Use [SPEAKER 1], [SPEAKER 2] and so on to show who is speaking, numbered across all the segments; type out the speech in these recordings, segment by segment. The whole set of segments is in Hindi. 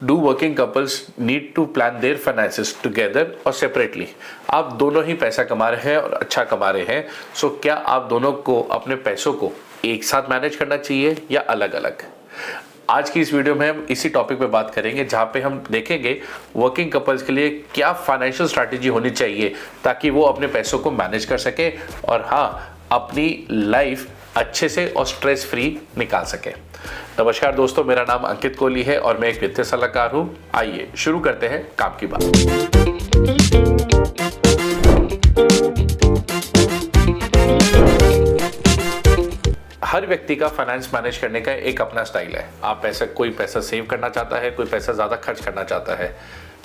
[SPEAKER 1] Do working couples need to plan their finances together और सेपरेटली? आप दोनों ही पैसा कमा रहे हैं और अच्छा कमा रहे हैं, सो क्या आप दोनों को अपने पैसों को एक साथ मैनेज करना चाहिए या अलग अलग? आज की इस वीडियो में हम इसी टॉपिक पे बात करेंगे, जहां पे हम देखेंगे वर्किंग कपल्स के लिए क्या फाइनेंशियल स्ट्रैटेजी होनी चाहिए ताकि वो अपने पैसों को मैनेज कर सके और हाँ, अपनी लाइफ अच्छे से और स्ट्रेस फ्री निकाल सके। नमस्कार दोस्तों, मेरा नाम अंकित कोहली है और मैं एक वित्तीय सलाहकार हूं। आइए शुरू करते हैं काम की बात। हर व्यक्ति का फाइनेंस मैनेज करने का एक अपना स्टाइल है। कोई पैसा सेव करना चाहता है, कोई पैसा ज़्यादा खर्च करना चाहता है।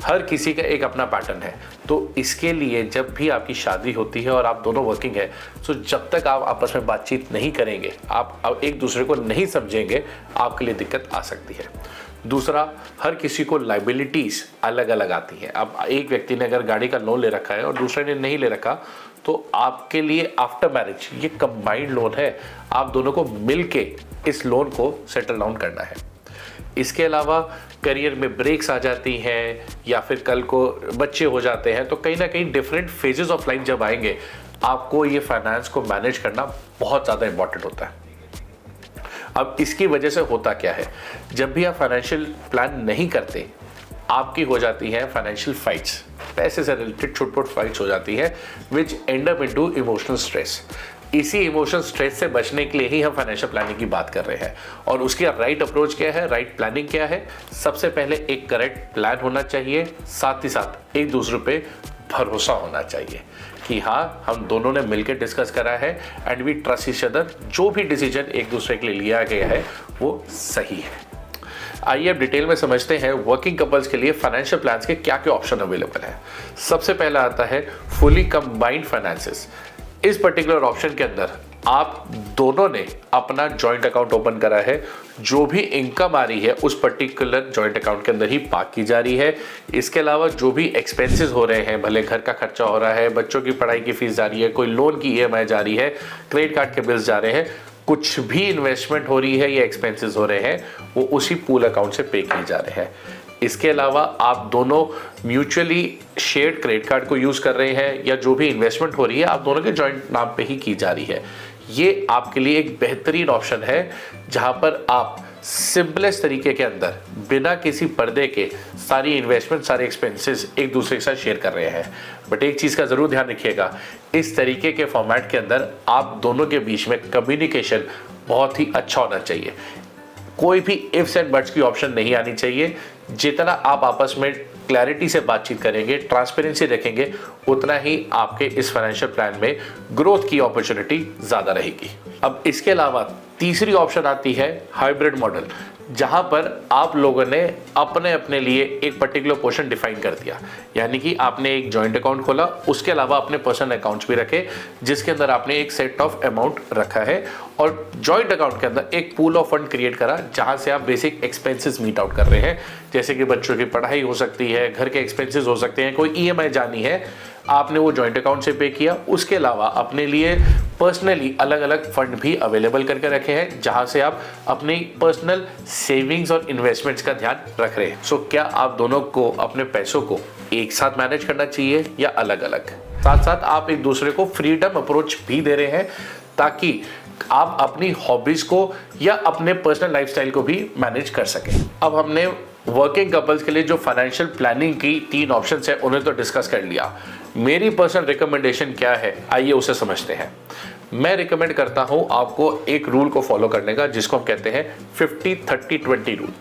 [SPEAKER 1] हर किसी का एक अपना पैटर्न है। तो इसके लिए जब भी आपकी शादी होती है और आप दोनों वर्किंग है, तो जब तक आप आपस में बातचीत नहीं करेंगे, आप एक दूसरे को नहीं समझेंगे, आपके लिए दिक्कत आ सकती है। दूसरा, हर किसी को लाइबिलिटीज अलग अलग आती हैं। अब एक व्यक्ति ने अगर गाड़ी का लोन ले रखा है और दूसरे ने नहीं ले रखा, तो आपके लिए आफ्टर मैरिज ये कंबाइंड लोन है। आप दोनों को मिलके इस लोन को सेटल डाउन करना है। इसके अलावा करियर में ब्रेक्स आ जाती हैं या फिर कल को बच्चे हो जाते हैं, तो कहीं ना कहीं डिफरेंट फेजेस ऑफ लाइफ जब आएंगे, आपको ये फाइनेंस को मैनेज करना बहुत ज़्यादा इंपॉर्टेंट होता है। अब इसकी वजह से होता क्या है, जब भी आप फाइनेंशियल प्लान नहीं करते, आपकी हो जाती है फाइनेंशियल फाइट्स, पैसे से रिलेटेड छुटपुट फाइट्स हो जाती है, which end up into emotional stress. इसी इमोशनल स्ट्रेस से बचने के लिए ही हम फाइनेंशियल प्लानिंग की बात कर रहे हैं। और उसकी राइट अप्रोच क्या है, राइट प्लानिंग क्या है? सबसे पहले एक करेक्ट प्लान होना चाहिए, साथ ही साथ एक दूसरे पे भरोसा होना चाहिए कि हाँ, हम दोनों ने मिलकर डिस्कस करा है and we trust each other. जो भी डिसीजन एक दूसरे के लिए लिया गया है वो सही है। आइए अब डिटेल में समझते हैं वर्किंग कपल्स के लिए फाइनेंशियल प्लान्स के क्या क्या ऑप्शन अवेलेबल है। सबसे पहला आता है फुली कंबाइंड फाइनेंसेस। इस पर्टिकुलर ऑप्शन के अंदर आप दोनों ने अपना जॉइंट अकाउंट ओपन करा है। जो भी इनकम आ रही है उस पर्टिकुलर जॉइंट अकाउंट के अंदर ही पार्क की जा रही है। इसके अलावा जो भी एक्सपेंसेस हो रहे हैं, भले घर का खर्चा हो रहा है, बच्चों की पढ़ाई की फीस जा रही है, कोई लोन की ईएमआई जा रही है, क्रेडिट कार्ड के बिल्स जा रहे हैं, कुछ भी इन्वेस्टमेंट हो रही है या एक्सपेंसेस हो रहे हैं, वो उसी पूल अकाउंट से पे किए जा रहे हैं। इसके अलावा आप दोनों म्यूचुअली शेयर्ड क्रेडिट कार्ड को यूज कर रहे हैं या जो भी इन्वेस्टमेंट हो रही है आप दोनों के जॉइंट नाम पे ही की जा रही है। ये आपके लिए एक बेहतरीन ऑप्शन है, जहां पर आप सिंपलेस्ट तरीके के अंदर बिना किसी पर्दे के सारी इन्वेस्टमेंट, सारे एक्सपेंसेस एक दूसरे के साथ शेयर कर रहे हैं। बट एक चीज़ का ज़रूर ध्यान रखिएगा, इस तरीके के फॉर्मेट के अंदर आप दोनों के बीच में कम्युनिकेशन बहुत ही अच्छा होना चाहिए। कोई भी इफ्स एंड बट्स की ऑप्शन नहीं आनी चाहिए। जितना आप आपस में क्लैरिटी से बातचीत करेंगे, ट्रांसपेरेंसी रखेंगे, उतना ही आपके इस फाइनेंशियल प्लान में ग्रोथ की अपॉर्चुनिटी ज़्यादा रहेगी। अब इसके अलावा तीसरी ऑप्शन आती है हाइब्रिड मॉडल, जहां पर आप लोगों ने अपने अपने लिए एक पर्टिकुलर पोर्शन डिफाइन कर दिया। यानी कि आपने एक जॉइंट अकाउंट खोला, उसके अलावा अपने पर्सनल अकाउंट्स भी रखे, जिसके अंदर आपने एक सेट ऑफ अमाउंट रखा है और जॉइंट अकाउंट के अंदर एक पूल ऑफ फंड क्रिएट करा, जहां से आप बेसिक एक्सपेंसेस मीट आउट कर रहे हैं। जैसे कि बच्चों की पढ़ाई हो सकती है, घर के एक्सपेंसेस हो सकते हैं, कोई ईएमआई जानी है, आपने वो जॉइंट अकाउंट से पे किया। उसके अलावा अपने लिए पर्सनली अलग अलग फंड भी अवेलेबल करके रखे हैं, जहां से आप अपनी पर्सनल सेविंग्स और इन्वेस्टमेंट्स का ध्यान रख रहे हैं। सो क्या आप दोनों को अपने पैसों को एक साथ मैनेज करना चाहिए या अलग अलग? साथ साथ आप एक दूसरे को फ्रीडम अप्रोच भी दे रहे हैं, ताकि आप अपनी हॉबीज को या अपने पर्सनल लाइफस्टाइल को भी मैनेज कर सकें। अब हमने वर्किंग कपल्स के लिए जो फाइनेंशियल प्लानिंग की 3 ऑप्शंस है, उन्हें तो डिस्कस कर लिया। मेरी पर्सनल रिकमेंडेशन क्या है, आइए उसे समझते हैं। मैं रिकमेंड करता हूं आपको एक रूल को फॉलो करने का, जिसको हम कहते हैं 50-30-20 रूल।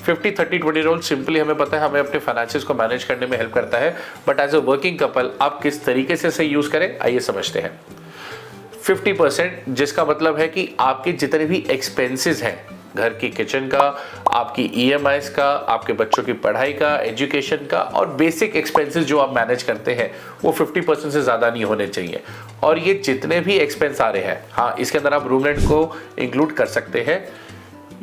[SPEAKER 1] 50-30-20 रूल सिंपली हमें पता है, हमें अपने फाइनेंसेस को मैनेज करने में हेल्प करता है। But as a working couple आप किस तरीके से इसे यूज करें, आइए समझते हैं। 50%, जिसका मतलब है कि आपके जितने भी एक्सपेंसेस हैं, घर की किचन का, आपकी ईएमआईज का, आपके बच्चों की पढ़ाई का, एजुकेशन का और बेसिक एक्सपेंसेस जो आप मैनेज करते हैं, वो 50% से ज़्यादा नहीं होने चाहिए। और ये जितने भी एक्सपेंस आ रहे हैं, हाँ, इसके अंदर आप रूम रेंट को इंक्लूड कर सकते हैं।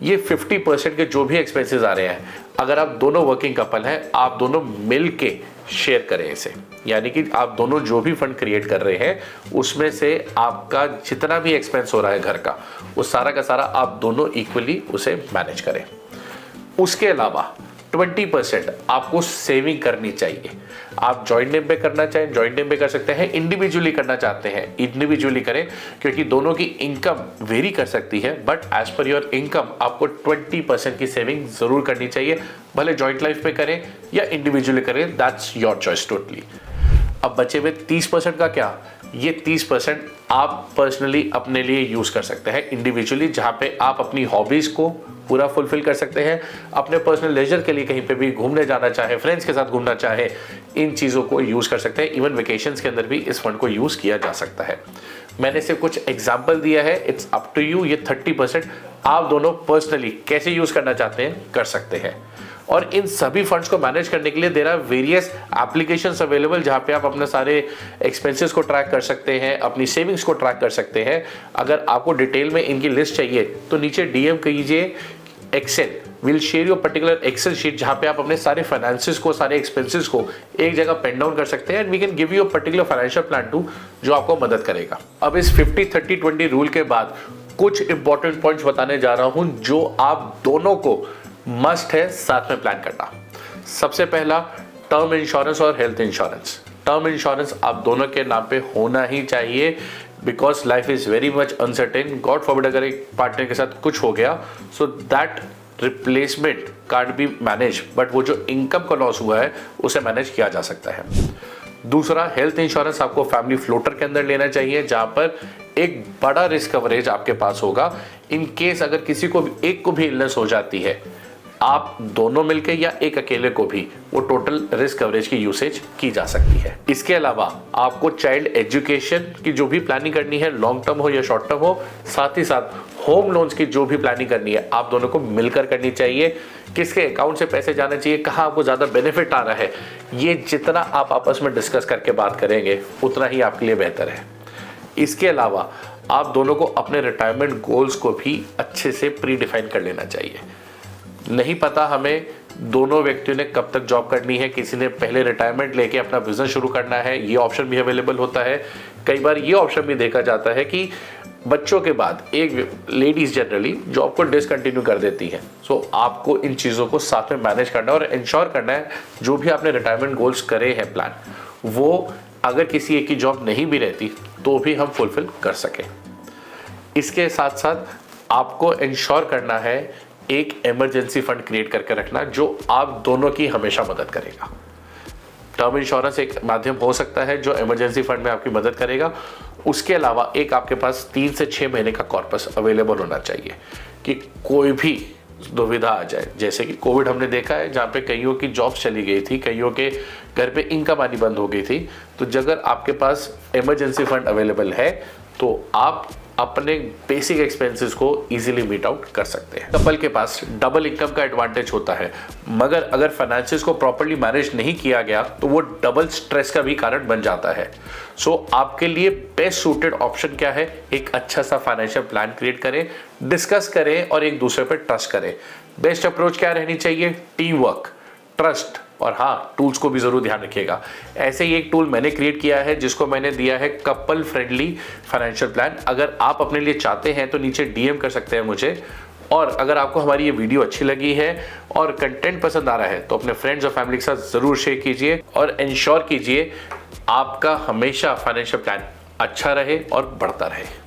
[SPEAKER 1] ये 50% के जो भी एक्सपेंसेस आ रहे हैं, अगर आप दोनों वर्किंग कपल हैं, आप दोनों मिल के शेयर करें इसे। यानी कि आप दोनों जो भी फंड क्रिएट कर रहे हैं, उसमें से आपका जितना भी एक्सपेंस हो रहा है घर का, वो सारा का सारा आप दोनों इक्वली उसे मैनेज करें। उसके अलावा 20% आपको सेविंग करनी चाहिए। आप जॉइंट नेम पे करना चाहें जॉइंट नेम पे कर सकते हैं, इंडिविजुअली करना चाहते हैं इंडिविजुअली करें, क्योंकि दोनों की इनकम वेरी कर सकती है, but as per your income आपको 20% की सेविंग जरूर करनी चाहिए, भले जॉइंट लाइफ पे करें या इंडिविजुअली करें, दैट्स योर चॉइस टोटली। अब बचे हुए 30% का क्या, ये 30% आप पर्सनली अपने लिए यूज कर सकते हैं इंडिविजुअली, जहां पे आप अपनी हॉबीज को पूरा फुलफिल कर सकते हैं, अपने पर्सनल लेजर के लिए कहीं पे भी घूमने जाना चाहे, फ्रेंड्स के साथ घूमना चाहे, इन चीज़ों को यूज़ कर सकते हैं। इवन वेकेशंस के अंदर भी इस फंड को यूज़ किया जा सकता है। मैंने सिर्फ कुछ एग्जाम्पल दिया है, इट्स अप टू यू। ये 30% आप दोनों पर्सनली कैसे यूज़ करना चाहते हैं कर सकते हैं। और इन सभी फंड्स को मैनेज करने के लिए there are various applications available, जहां पे आप अपने सारे एक्सपेंसेस को ट्रैक कर सकते हैं, अपनी सेविंग्स को ट्रैक कर सकते हैं। अगर आपको डिटेल में इनकी लिस्ट चाहिए तो नीचे डीएम कीजिए Excel, will share your particular Excel sheet, जहां पे आप अपने सारे फाइनेंसेस को, सारे एक्सपेंसेस को एक जगह पेन डाउन कर सकते हैं, and we can give you a particular financial plan too, जो आपको मदद करेगा। अब इस 50-30-20 रूल के बाद कुछ इंपॉर्टेंट पॉइंट्स बताने जा रहा हूं जो आप दोनों को मस्ट है साथ में प्लान करना। सबसे पहला, टर्म इंश्योरेंस और हेल्थ इंश्योरेंस। टर्म इंश्योरेंस आप दोनों के नाम पे होना ही चाहिए, because life is very much uncertain. God forbid अगर एक पार्टनर के साथ कुछ हो गया, so that replacement can't be manage, but वो जो इनकम का लॉस हुआ है उसे मैनेज किया जा सकता है। दूसरा, हेल्थ इंश्योरेंस आपको फैमिली फ्लोटर के अंदर लेना चाहिए, जहां पर एक बड़ा रिस्क कवरेज आपके पास होगा। इन केस अगर किसी को भी, एक को भी इलनेस हो जाती है, आप दोनों मिलकर या एक अकेले को भी, वो टोटल रिस्क कवरेज की यूसेज की जा सकती है। इसके अलावा आपको चाइल्ड एजुकेशन की जो भी प्लानिंग करनी है, लॉन्ग टर्म हो या शॉर्ट टर्म हो, साथ ही साथ होम लोन्स की जो भी प्लानिंग करनी है, आप दोनों को मिलकर करनी चाहिए। किसके अकाउंट से पैसे जाने चाहिए, कहाँ आपको ज़्यादा बेनिफिट आ रहा है, ये जितना आप आपस में डिस्कस करके बात करेंगे उतना ही आपके लिए बेहतर है। इसके अलावा आप दोनों को अपने रिटायरमेंट गोल्स को भी अच्छे से प्री डिफाइन कर लेना चाहिए। नहीं पता हमें दोनों व्यक्तियों ने कब तक जॉब करनी है, किसी ने पहले रिटायरमेंट लेके अपना बिजनेस शुरू करना है, ये ऑप्शन भी अवेलेबल होता है। कई बार ये ऑप्शन भी देखा जाता है कि बच्चों के बाद एक लेडीज जनरली जॉब को डिसकंटिन्यू कर देती हैं। सो आपको इन चीज़ों को साथ में मैनेज करना और इंश्योर करना है जो भी आपने रिटायरमेंट गोल्स करे हैं प्लान, वो अगर किसी एक की जॉब नहीं भी रहती तो भी हम फुलफिल कर सकें। इसके साथ साथ आपको इंश्योर करना है एक इमरजेंसी फंड क्रिएट करके रखना, जो आप दोनों की हमेशा मदद करेगा। टर्म इंश्योरेंस एक माध्यम हो सकता है जो इमरजेंसी फंड में आपकी मदद करेगा। उसके अलावा एक आपके पास 3 से 6 महीने का कॉर्पस अवेलेबल होना चाहिए कि कोई भी दुविधा आ जाए। जैसे कि कोविड हमने देखा है, जहाँ पे कईयों की जॉब्स चली गई थी, कईयों के घर पे इनकम आनी बंद हो गई थी, तो अगर आपके पास इमरजेंसी फंड अवेलेबल है तो आप अपने बेसिक एक्सपेंसेस को इजीली मीट आउट कर सकते हैं। कपल के पास डबल इनकम का एडवांटेज होता है, मगर अगर फाइनेंसेस को प्रॉपर्ली मैनेज नहीं किया गया तो वो डबल स्ट्रेस का भी कारण बन जाता है। सो आपके लिए बेस्ट सूटेड ऑप्शन क्या है, एक अच्छा सा फाइनेंशियल प्लान क्रिएट करें, डिस्कस करें और एक दूसरे पर ट्रस्ट करें। बेस्ट अप्रोच क्या रहनी चाहिए, टीम वर्क, ट्रस्ट, और हाँ, टूल्स को भी जरूर ध्यान रखिएगा। ऐसे ही एक टूल मैंने क्रिएट किया है जिसको मैंने दिया है कपल फ्रेंडली फाइनेंशियल प्लान। अगर आप अपने लिए चाहते हैं तो नीचे डीएम कर सकते हैं मुझे। और अगर आपको हमारी ये वीडियो अच्छी लगी है और कंटेंट पसंद आ रहा है तो अपने फ्रेंड्स और फैमिली के साथ जरूर शेयर कीजिए और इंश्योर कीजिए आपका हमेशा फाइनेंशियल प्लान अच्छा रहे और बढ़ता रहे।